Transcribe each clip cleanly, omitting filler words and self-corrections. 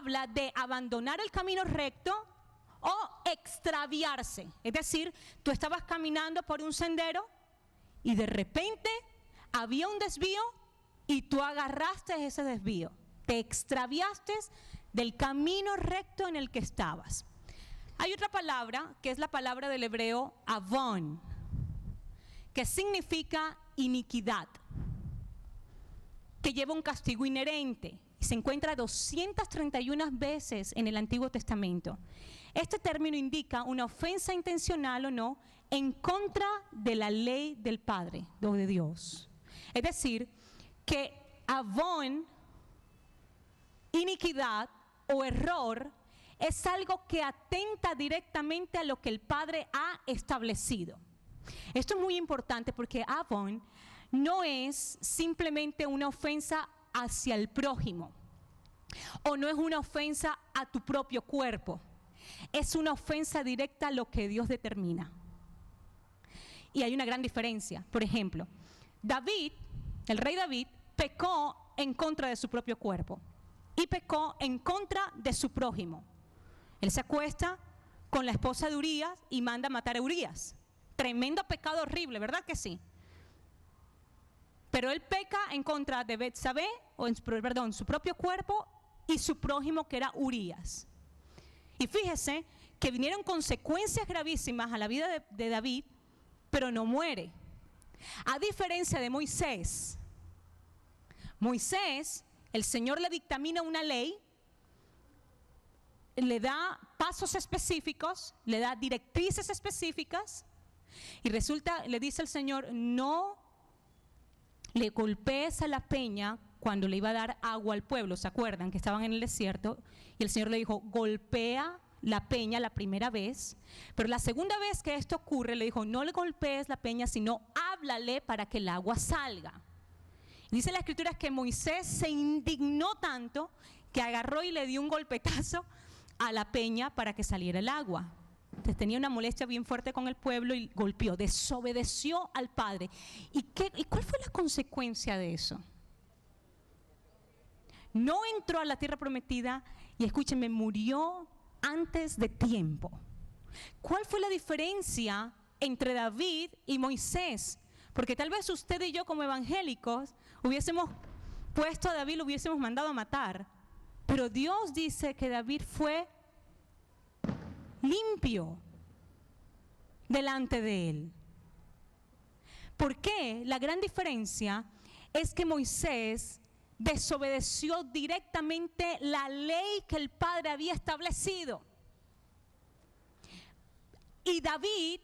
habla de abandonar el camino recto o extraviarse. Es decir, tú estabas caminando por un sendero y de repente había un desvío y tú agarraste ese desvío. Te extraviaste del camino recto en el que estabas. Hay otra palabra que es la palabra del hebreo avon, que significa iniquidad, que lleva un castigo inherente. Se encuentra 231 veces en el Antiguo Testamento. Este término indica una ofensa intencional o no en contra de la ley del Padre o de Dios. Es decir, que avon, iniquidad o error, es algo que atenta directamente a lo que el Padre ha establecido. Esto es muy importante porque avon no es simplemente una ofensa hacia el prójimo, o no es una ofensa a tu propio cuerpo, es una ofensa directa a lo que Dios determina. Y hay una gran diferencia. Por ejemplo, David, el rey David, pecó en contra de su propio cuerpo y pecó en contra de su prójimo. Él se acuesta con la esposa de Urías y manda a matar a Urías. Tremendo pecado horrible, ¿verdad que sí? Pero él peca en contra de Betsabé, su propio cuerpo y su prójimo, que era Urías. Y fíjese que vinieron consecuencias gravísimas a la vida de David, pero no muere. A diferencia de Moisés, el Señor le dictamina una ley, le da pasos específicos, le da directrices específicas, y resulta, le dice el Señor, no le golpees a la peña cuando le iba a dar agua al pueblo. ¿Se acuerdan que estaban en el desierto? Y el Señor le dijo, golpea la peña la primera vez, pero la segunda vez que esto ocurre, le dijo, no le golpees la peña, sino háblale para que el agua salga. Y dice la Escritura que Moisés se indignó tanto que agarró y le dio un golpetazo a la peña para que saliera el agua. Entonces tenía una molestia bien fuerte con el pueblo y golpeó, desobedeció al Padre. ¿Y cuál fue la consecuencia de eso? No entró a la tierra prometida y, escúchenme, murió antes de tiempo. ¿Cuál fue la diferencia entre David y Moisés? Porque tal vez usted y yo como evangélicos hubiésemos puesto a David, lo hubiésemos mandado a matar. Pero Dios dice que David fue limpio delante de él. ¿Por qué? La gran diferencia es que Moisés desobedeció directamente la ley que el Padre había establecido. Y David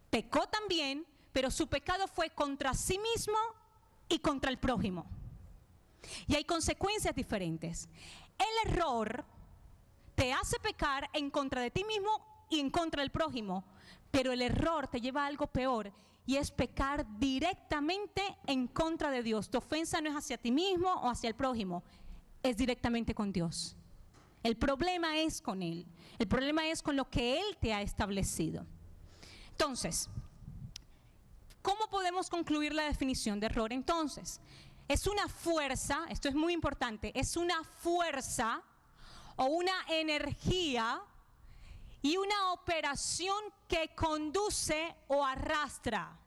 pecó también, pero su pecado fue contra sí mismo y contra el prójimo. Y hay consecuencias diferentes. El error te hace pecar en contra de ti mismo y en contra del prójimo, pero el error te lleva a algo peor, y es pecar directamente en contra de Dios. Tu ofensa no es hacia ti mismo o hacia el prójimo, es directamente con Dios. El problema es con Él, el problema es con lo que Él te ha establecido. Entonces, ¿cómo podemos concluir la definición de error? Entonces, es una fuerza, esto es muy importante, es una fuerza o una energía y una operación que conduce o arrastra.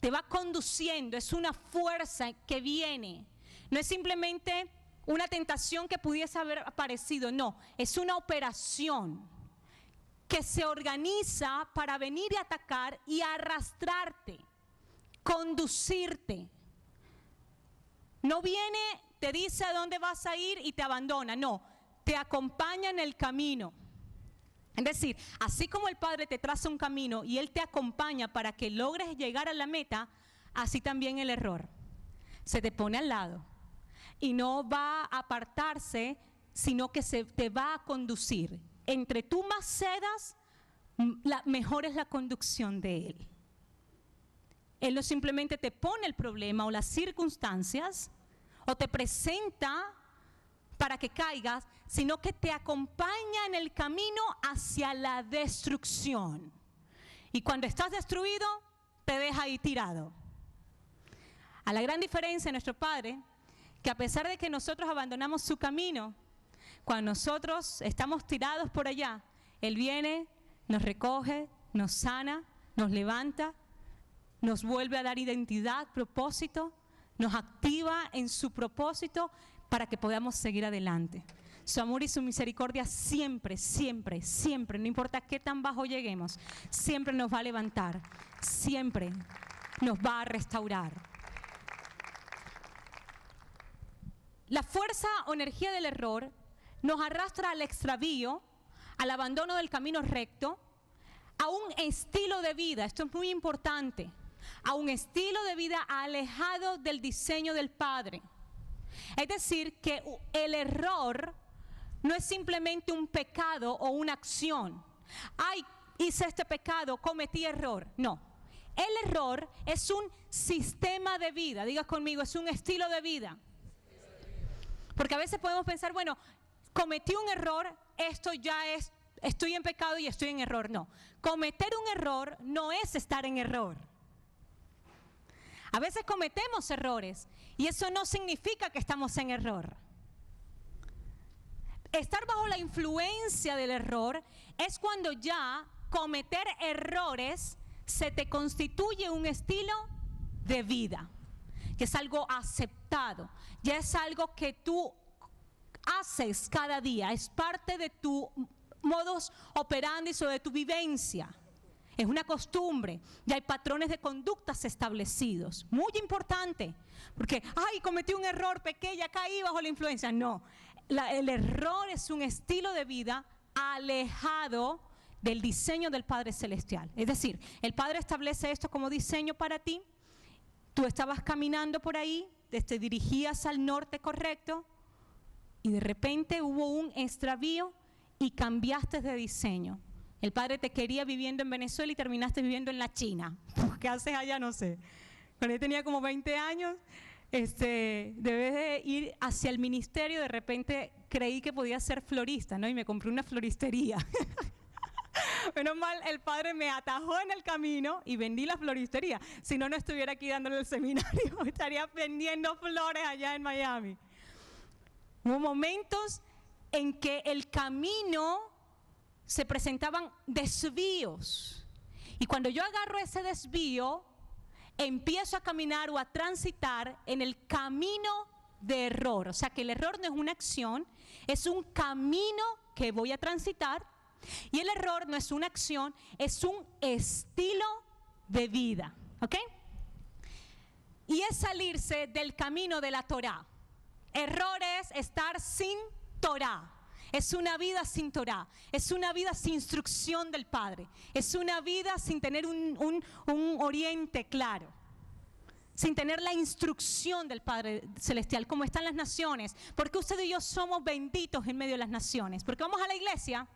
Te va conduciendo, es una fuerza que viene. No es simplemente una tentación que pudiese haber aparecido, no, es una operación que se organiza para venir y atacar y arrastrarte, conducirte. No viene, te dice a dónde vas a ir y te abandona, no, te acompaña en el camino. Es decir, así como el Padre te traza un camino y Él te acompaña para que logres llegar a la meta, así también el error. Se te pone al lado y no va a apartarse, sino que te va a conducir. Entre tú más cedas, mejor es la conducción de Él. Él no simplemente te pone el problema o las circunstancias o te presenta para que caigas, sino que te acompaña en el camino hacia la destrucción. Y cuando estás destruido, te deja ahí tirado. A la gran diferencia de nuestro Padre, que a pesar de que nosotros abandonamos su camino, cuando nosotros estamos tirados por allá, Él viene, nos recoge, nos sana, nos levanta, nos vuelve a dar identidad, propósito, nos activa en su propósito para que podamos seguir adelante. Su amor y su misericordia siempre, siempre, siempre, no importa qué tan bajo lleguemos, siempre nos va a levantar, siempre nos va a restaurar. La fuerza o energía del error nos arrastra al extravío, al abandono del camino recto, a un estilo de vida, esto es muy importante, a un estilo de vida alejado del diseño del Padre. Es decir, que el error no es simplemente un pecado o una acción. Ay, hice este pecado, cometí error. No, el error es un sistema de vida. Digas conmigo, es un estilo de vida. Porque a veces podemos pensar, bueno, cometí un error, esto ya es, estoy en pecado y estoy en error. No, cometer un error no es estar en error. A veces cometemos errores y eso no significa que estamos en error. Estar bajo la influencia del error es cuando ya cometer errores se te constituye un estilo de vida, que es algo aceptado, ya es algo que tú haces cada día, es parte de tu modus operandi o de tu vivencia. Es una costumbre, ya hay patrones de conductas establecidos. Muy importante, porque, ay, cometí un error, pequé, ya caí bajo la influencia. No, el error es un estilo de vida alejado del diseño del Padre Celestial. Es decir, el Padre establece esto como diseño para ti. Tú estabas caminando por ahí, te dirigías al norte correcto y de repente hubo un extravío y cambiaste de diseño. El Padre te quería viviendo en Venezuela y terminaste viviendo en la China. ¿Qué haces allá? No sé. Cuando yo tenía como 20 años, debes de ir hacia el ministerio, de repente creí que podía ser florista, ¿no? Y me compré una floristería. Menos mal, el Padre me atajó en el camino y vendí la floristería. Si no, no estuviera aquí dándole el seminario. Estaría vendiendo flores allá en Miami. Hubo momentos en que el camino se presentaban desvíos. Y cuando yo agarro ese desvío, empiezo a caminar o a transitar en el camino de error. O sea que el error no es una acción, es un camino que voy a transitar. Y el error no es una acción, es un estilo de vida. ¿Ok? Y es salirse del camino de la Torá. Error es estar sin Torá. Es una vida sin Torá, es una vida sin instrucción del Padre, es una vida sin tener un oriente claro, sin tener la instrucción del Padre Celestial, como están las naciones. Porque usted y yo somos benditos en medio de las naciones. Porque vamos a la iglesia.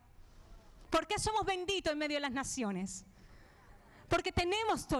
¿Por qué somos benditos en medio de las naciones? Porque tenemos Torá.